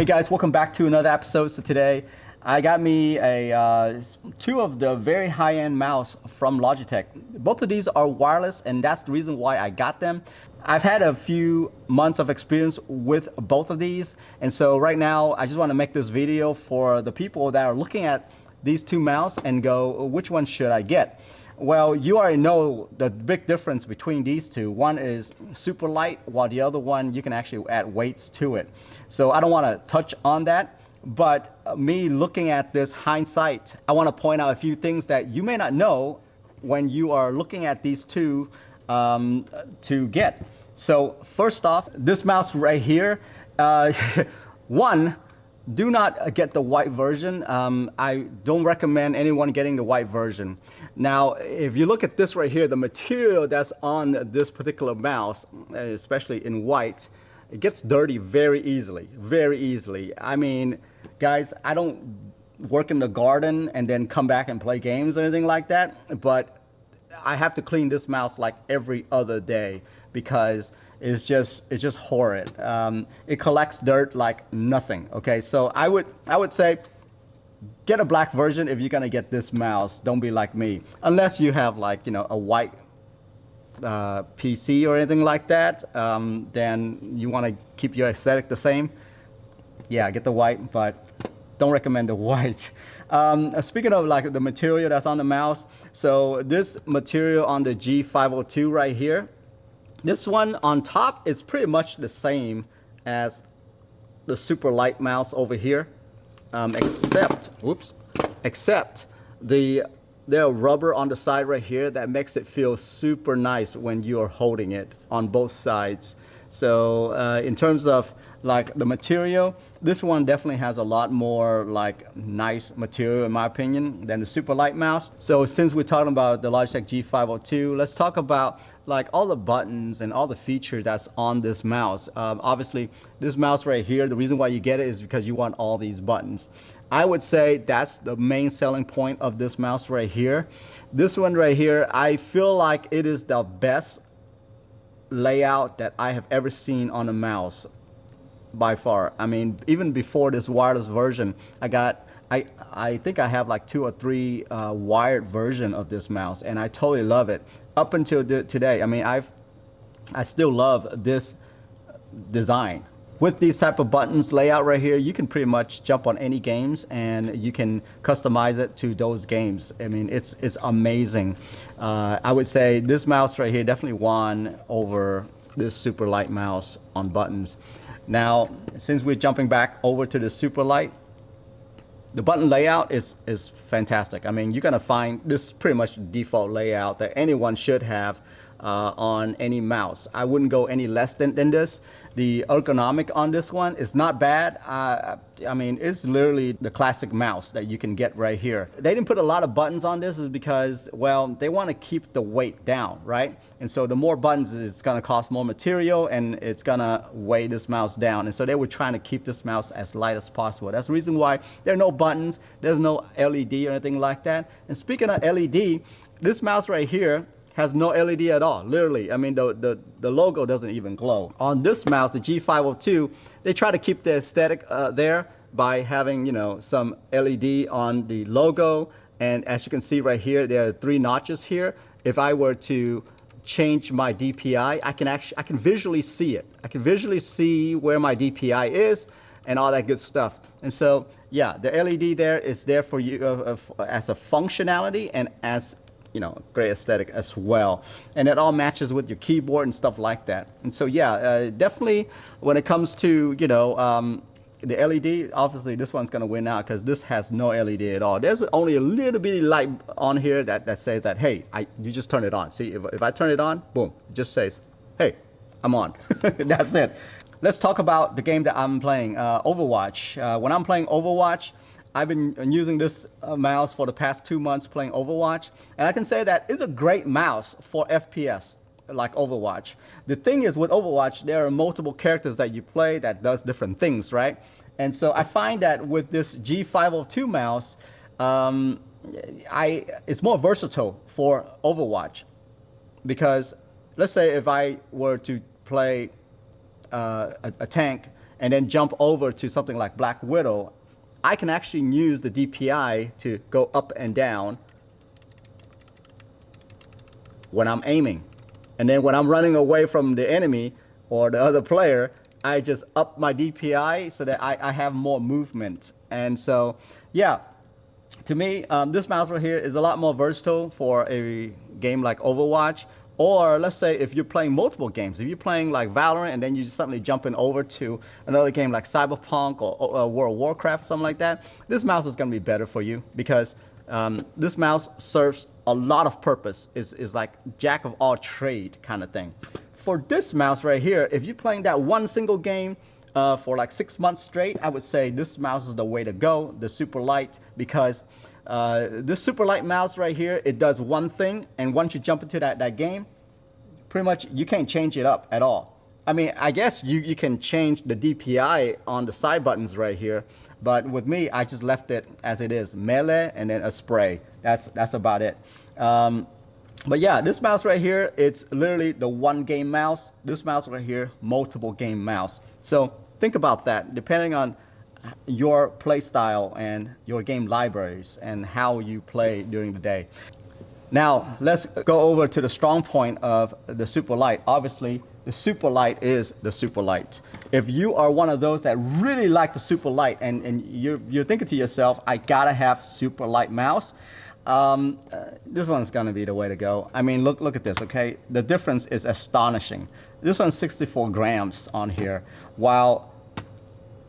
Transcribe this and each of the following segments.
Hey guys, welcome back to another episode. So today I got me two of the very high-end mouse from Logitech. Both of these are wireless, and that's the reason why I got them. I've had a few months of experience with both of these, and so right now I just want to make this video for the people that are looking at these two mouse and go, which one should I get? Well, you already know the big difference between these two. One is super light, while the other one, you can actually add weights to it. So I don't want to touch on that, but me looking at this hindsight, I want to point out a few things that you may not know when you are looking at these two to get. So first off, this mouse right here, one, do not get the white version. I don't recommend anyone getting the white version. Now, if you look at this right here, the material that's on this particular mouse, especially in white, it gets dirty very easily, very easily. I mean, guys, I don't work in the garden and then come back and play games or anything like that, but I have to clean this mouse like every other day because it's just horrid. It collects dirt like nothing. Okay, so I would say get a black version if you're gonna get this mouse. Don't be like me, unless you have like a white PC or anything like that. Then you want to keep your aesthetic the same. Yeah, get the white, but don't recommend the white. Speaking of like the material that's on the mouse, so this material on the G502 right here. This one on top is pretty much the same as the Superlight mouse over here, except there are rubber on the side right here that makes it feel super nice when you're holding it on both sides. So in terms of like the material, this one definitely has a lot more like nice material in my opinion than the Superlight mouse. So since we're talking about the Logitech G502, let's talk about like all the buttons and all the features that's on this mouse. Obviously this mouse right here, the reason why you get it is because you want all these buttons. I would say that's the main selling point of this mouse right here. This one right here, I feel like it is the best layout that I have ever seen on a mouse by far. I mean, even before this wireless version, I think I have like 2 or 3 wired version of this mouse, and I totally love it. Up until today, I mean, I still love this design. With these type of buttons layout right here, you can pretty much jump on any games and you can customize it to those games. I mean, it's amazing. I would say this mouse right here definitely won over this Superlight mouse on buttons. Now, since we're jumping back over to the Superlight, the button layout is fantastic. I mean, you're gonna find this pretty much the default layout that anyone should have on any mouse. I wouldn't go any less than this. The ergonomic on this one is not bad. I mean, it's literally the classic mouse that you can get right here. They didn't put a lot of buttons on this is because, well, they want to keep the weight down, right? And so the more buttons, it's going to cost more material and it's going to weigh this mouse down. And so they were trying to keep this mouse as light as possible. That's the reason why there are no buttons, there's no LED or anything like that. And speaking of LED, this mouse right here has no LED at all, literally. I mean, the logo doesn't even glow. On this mouse, the G502, they try to keep the aesthetic there by having, some LED on the logo. And as you can see right here, there are 3 notches here. If I were to change my DPI, I can visually see it. I can visually see where my DPI is and all that good stuff. And so, yeah, the LED there is there for you as a functionality and as great aesthetic as well, and it all matches with your keyboard and stuff like that. And so yeah, definitely when it comes to the LED, obviously this one's gonna win out because this has no LED at all. There's only a little bitty light on here that says that, hey, you just turn it on. See, if I turn it on, boom, it just says, hey, I'm on. That's it. Let's talk about the game that I'm playing, Overwatch. When I'm playing Overwatch, I've been using this mouse for the past 2 months playing Overwatch, and I can say that it's a great mouse for FPS like Overwatch. The thing is with Overwatch, there are multiple characters that you play that does different things, right? And so I find that with this G502 mouse, it's more versatile for Overwatch because let's say if I were to play a tank and then jump over to something like Black Widow, I can actually use the DPI to go up and down when I'm aiming. And then when I'm running away from the enemy or the other player, I just up my DPI so that I have more movement. And so, yeah, to me, this mouse right here is a lot more versatile for a game like Overwatch. Or let's say if you're playing multiple games, if you're playing like Valorant and then you just suddenly jumping over to another game like Cyberpunk or World of Warcraft, something like that, this mouse is going to be better for you because this mouse serves a lot of purpose. Is like jack of all trade kind of thing. For this mouse right here, if you're playing that one single game for like 6 months straight, I would say this mouse is the way to go, the Superlight, because this Superlight mouse right here, it does one thing, and once you jump into that game, pretty much you can't change it up at all. I mean, I guess you can change the DPI on the side buttons right here, but with me, I just left it as it is, melee and then a spray. That's about it. But yeah, this mouse right here, it's literally the one game mouse. This mouse right here, multiple game mouse. So think about that, depending on your play style and your game libraries and how you play during the day. Now, let's go over to the strong point of the Superlight. Obviously, the Superlight is the Superlight. If you are one of those that really like the Superlight and you're thinking to yourself, I gotta have Superlight mouse, this one's gonna be the way to go. I mean, look at this, okay? The difference is astonishing. This one's 64 grams on here, while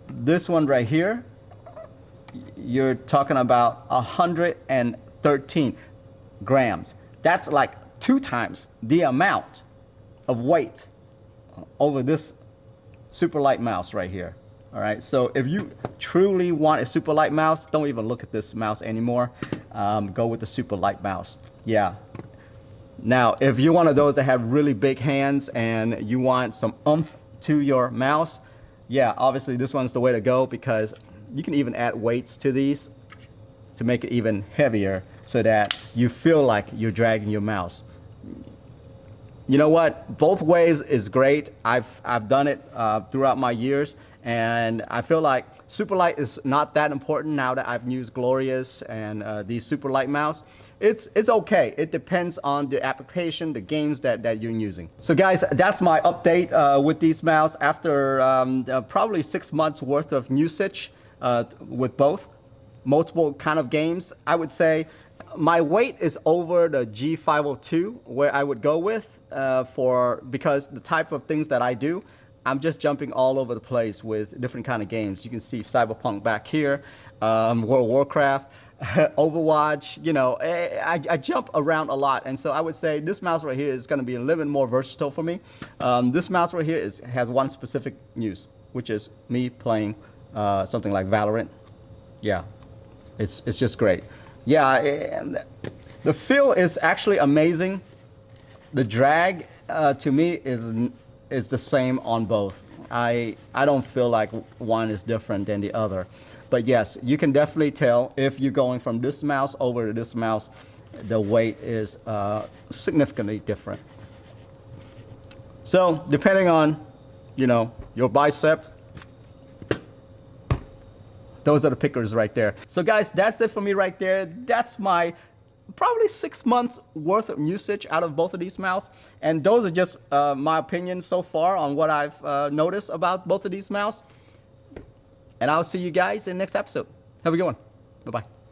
this one right here, you're talking about 113 grams. That's like 2 times the amount of weight over this Superlight mouse right here. All right, so if you truly want a Superlight mouse, don't even look at this mouse anymore. Go with the Superlight mouse. Yeah. Now, if you're one of those that have really big hands and you want some oomph to your mouse, yeah, obviously this one's the way to go because you can even add weights to these to make it even heavier so that you feel like you're dragging your mouse. You know what? Both ways is great. I've done it throughout my years, and I feel like Superlight is not that important now that I've used Glorious and these Superlight mouse. It's okay. It depends on the application, the games that you're using. So guys, that's my update with these mouse after probably 6 months worth of usage with both multiple kind of games. I would say my weight is over the G502 where I would go with because the type of things that I do, I'm just jumping all over the place with different kind of games. You can see Cyberpunk back here, World of Warcraft, Overwatch, you know, I jump around a lot. And so I would say this mouse right here is going to be a little bit more versatile for me. This mouse right here has one specific use, which is me playing something like Valorant. Yeah, it's just great. Yeah, the feel is actually amazing. The drag to me is the same on both. I don't feel like one is different than the other. But yes, you can definitely tell if you're going from this mouse over to this mouse, the weight is significantly different. So depending on, you know, your biceps, those are the pickers right there. So guys, that's it for me right there. That's my probably 6 months worth of usage out of both of these mouse. And those are just my opinions so far on what I've noticed about both of these mouse. And I'll see you guys in the next episode. Have a good one. Bye-bye.